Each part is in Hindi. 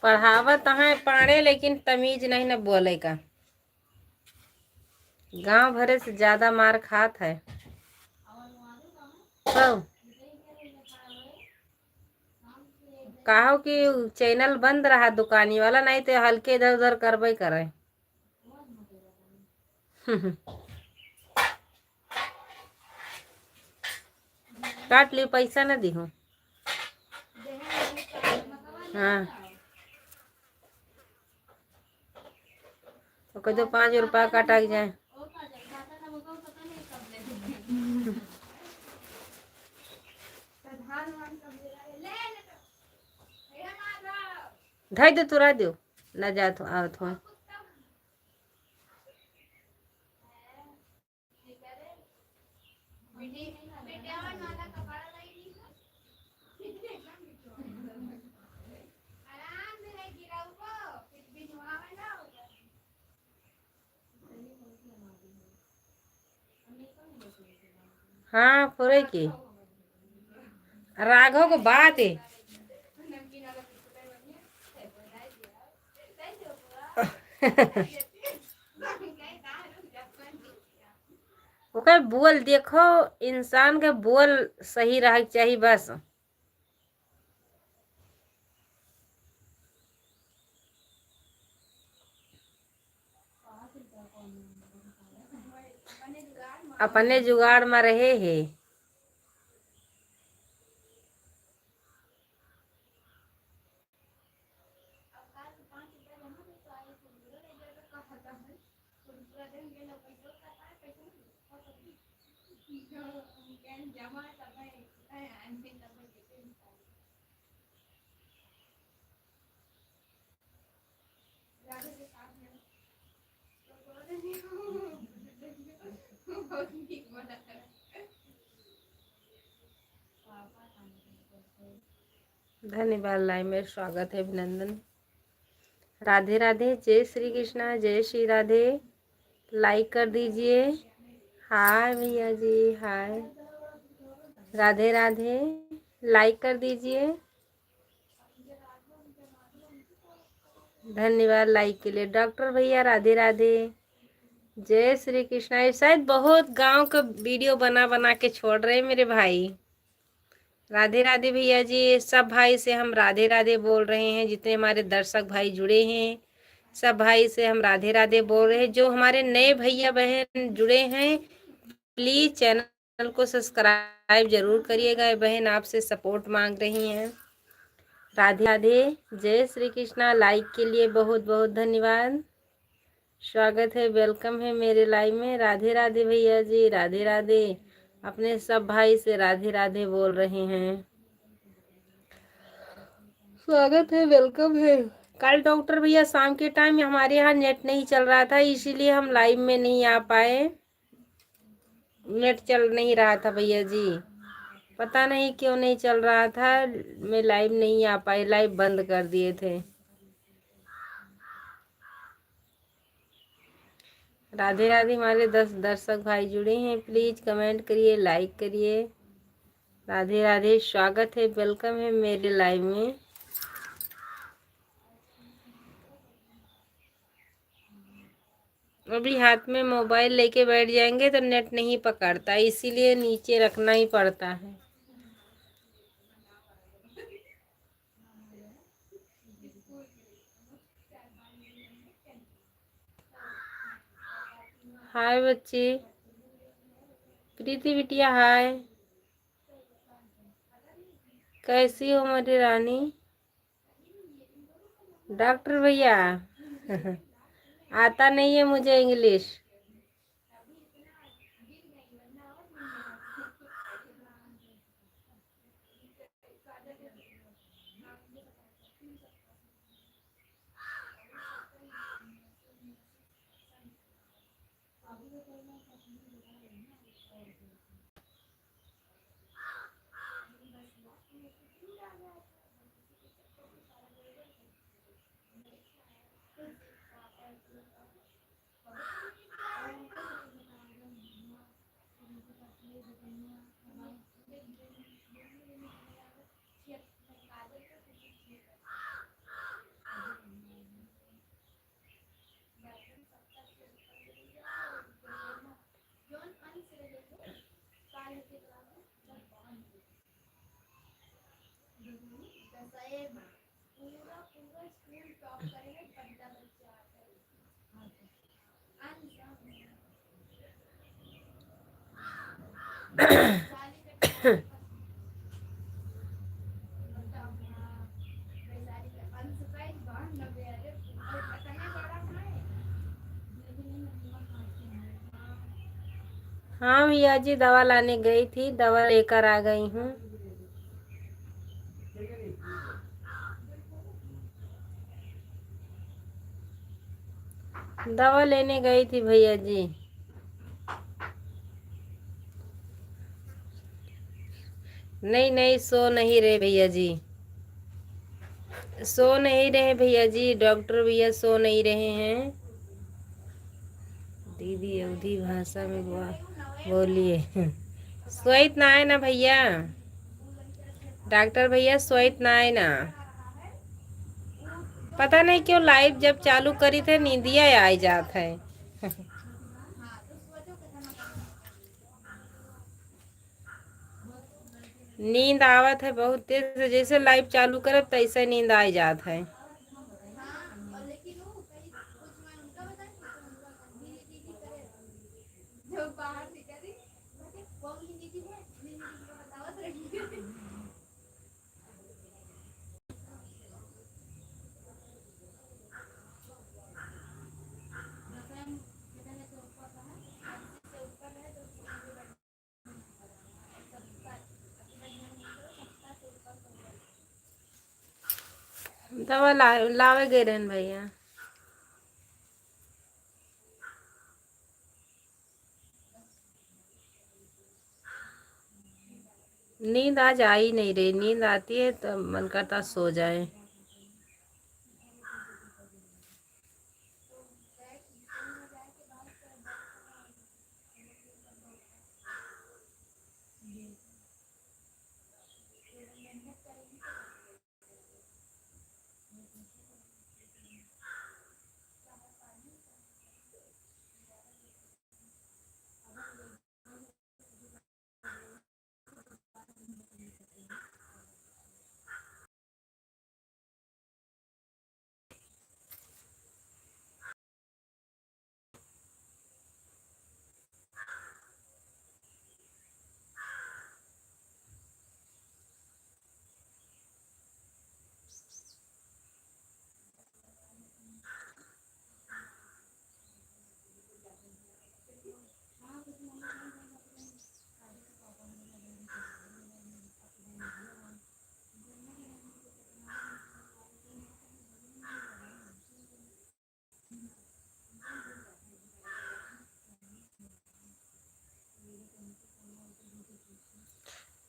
पढ़ावत है पढ़े, लेकिन तमीज नहीं न बोले का। गांव भरे से ज्यादा मार खात है सब। कहो कि चैनल बंद रहा दुकानी वाला, नहीं तो हल्के इधर उधर करबे करे। काट ली, पैसा न दी हूँ। हाँ तो कह दो 5 रुपया काटा जाए। ढाई दे तुरा दो न जात आवत हो। हाँ फुरे की राघव को बात है। ओके बोल देखो, इंसान के बोल सही रह चाहिए बस। अपने जुगाड़ में रहे है। धन्यवाद, लाइव में स्वागत है, अभिनंदन। राधे राधे, जय श्री कृष्णा, जय श्री राधे। लाइक कर दीजिए। हाय भैया जी, हाय। राधे राधे, लाइक कर दीजिए। धन्यवाद लाइक के लिए। डॉक्टर भैया राधे राधे, जय श्री कृष्णा। ये शायद बहुत गांव का वीडियो बना बना के छोड़ रहे मेरे भाई। राधे राधे भैया जी, सब भाई से हम राधे राधे बोल रहे हैं। जितने हमारे दर्शक भाई जुड़े हैं, सब भाई से हम राधे राधे बोल रहे हैं। जो हमारे नए भैया बहन जुड़े हैं, प्लीज चैनल को सब्सक्राइब जरूर करिएगा। बहन आपसे सपोर्ट मांग रही हैं। राधे राधे, जय श्री कृष्णा। लाइक के लिए बहुत बहुत धन्यवाद। स्वागत है, वेलकम है मेरे लाइव में। राधे राधे भैया जी, राधे राधे। अपने सब भाई से राधे राधे बोल रहे हैं। स्वागत है, वेलकम है। कल डॉक्टर भैया शाम के टाइम हमारे यहाँ नेट नहीं चल रहा था, इसीलिए हम लाइव में नहीं आ पाए। नेट चल नहीं रहा था भैया जी, पता नहीं क्यों नहीं चल रहा था। मैं लाइव नहीं आ पाई, लाइव बंद कर दिए थे। राधे राधे। हमारे 10 दर्शक भाई जुड़े हैं, प्लीज कमेंट करिए, लाइक करिए। राधे राधे, स्वागत है, वेलकम है मेरे लाइव में। अभी हाथ में मोबाइल लेके बैठ जाएंगे तो नेट नहीं पकड़ता, इसीलिए नीचे रखना ही पड़ता है। हाय बच्ची, प्रीति बिटिया हाय। कैसी हो मेरी रानी। डॉक्टर भैया आता नहीं है मुझे इंग्लिश। हाँ भैया जी, दवा लाने गई थी, दवा लेकर आ गई हूँ। दवा लेने गई थी भैया जी। नहीं नहीं, सो नहीं रहे भैया जी, सो नहीं रहे भैया जी, डॉक्टर भैया सो नहीं रहे हैं। दीदी अवधी भाषा में बोलिए। सोइत ना है ना भैया, डॉक्टर भैया सोइत ना है ना। पता नहीं क्यों लाइव जब चालू करी थे नींदिया आ जात है। नींद आवत है बहुत तेज से, जैसे लाइव चालू करब तैसे नींद आ जात है। दवा लावे गए रहन भैया। नींद आज आ ही नहीं रही, नींद आती है तो मन करता सो जाए।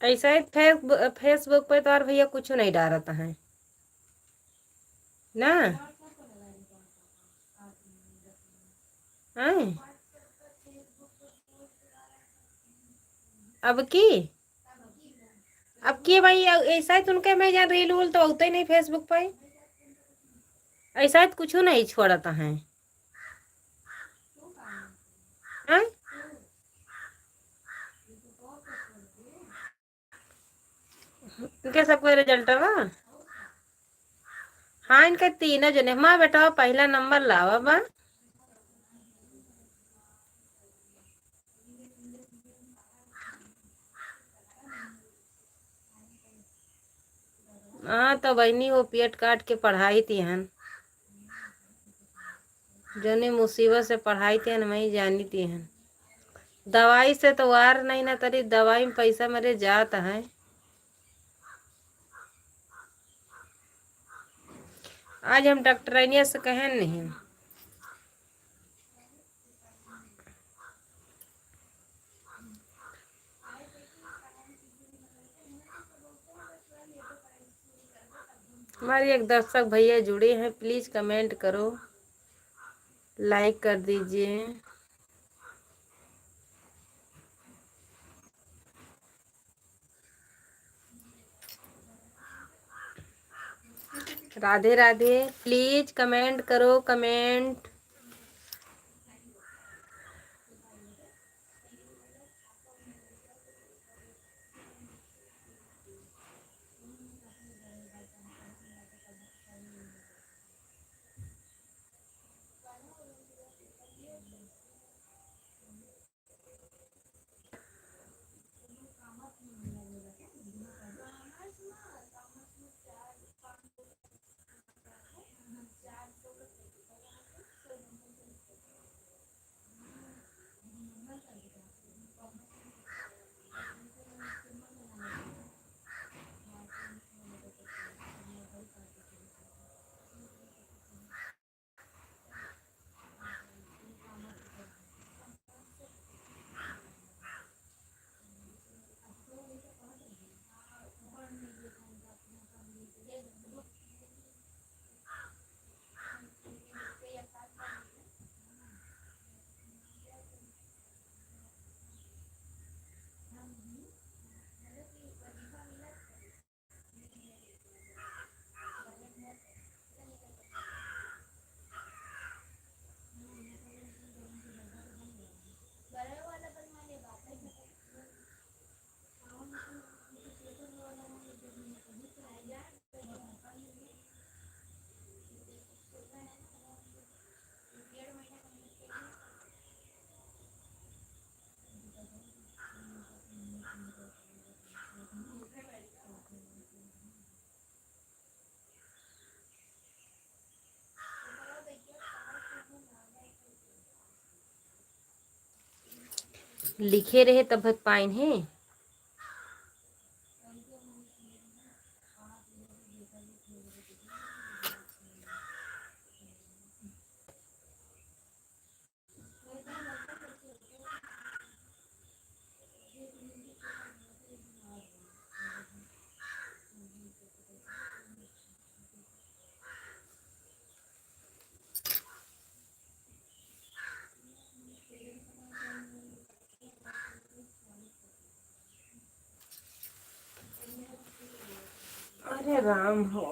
ऐसा ही फेसबुक पे तो और भैया कुछ नहीं डालता है ना। हैं? अब की भाई ऐसा ही तुमके मैं जहाँ रील उल तो होता ही नहीं फेसबुक पे। ऐसा ही कुछ नहीं छोड़ता है। हैं? इनके सबको रिजल्ट बा। हाँ, इनके तीनों जने माँ बेटा पहला नंबर लावा बा। हाँ तो बहनी वो पेट काट के पढ़ाई थी हन, जोनी मुसीबत से पढ़ाई थी हन वही जानी थी हन। दवाई से तो वार नहीं ना तरी, दवाई में पैसा मेरे जाता है। आज हम डॉक्टरनिया से कहें नहीं। हमारी एक दर्शक भैया जुड़े हैं, प्लीज कमेंट करो, लाइक कर दीजिए। राधे राधे, प्लीज कमेंट करो, कमेंट। लिखे रहे तब पाइन है। अरे राम हो।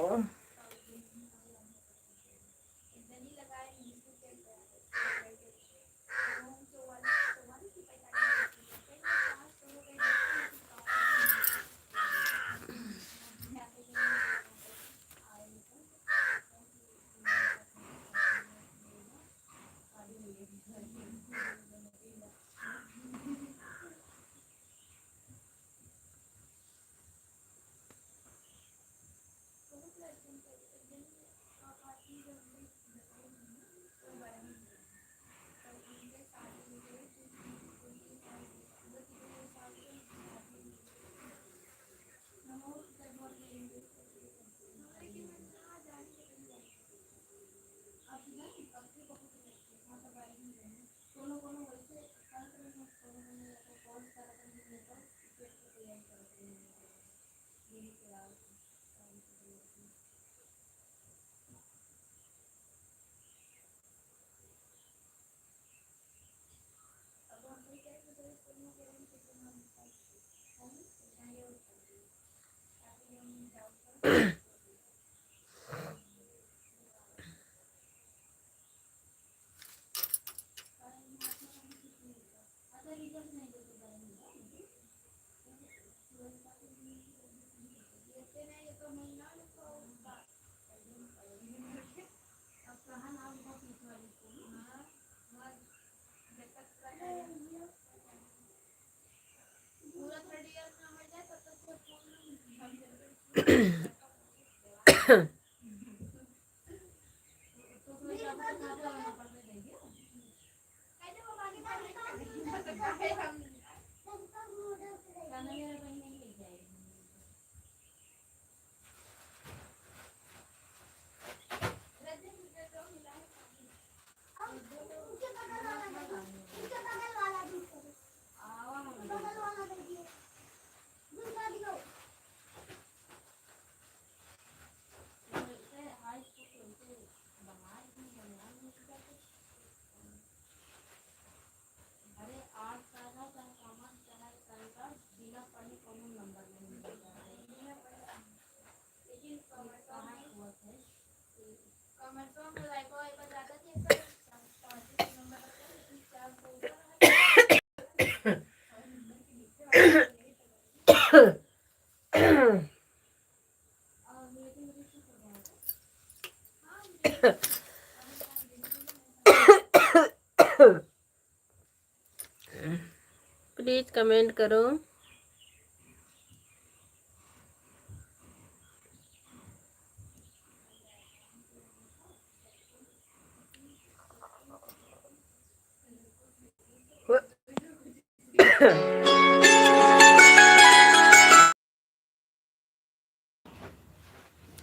प्लीज कमेंट करो।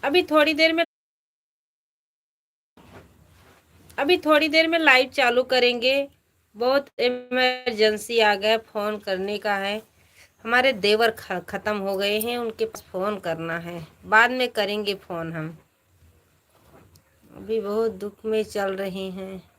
अभी थोड़ी देर में लाइव चालू करेंगे। बहुत इमरजेंसी आ गया, फोन करने का है। हमारे देवर खत्म हो गए हैं, उनके पास फोन करना है, बाद में करेंगे फोन हम। अभी बहुत दुख में चल रहे हैं।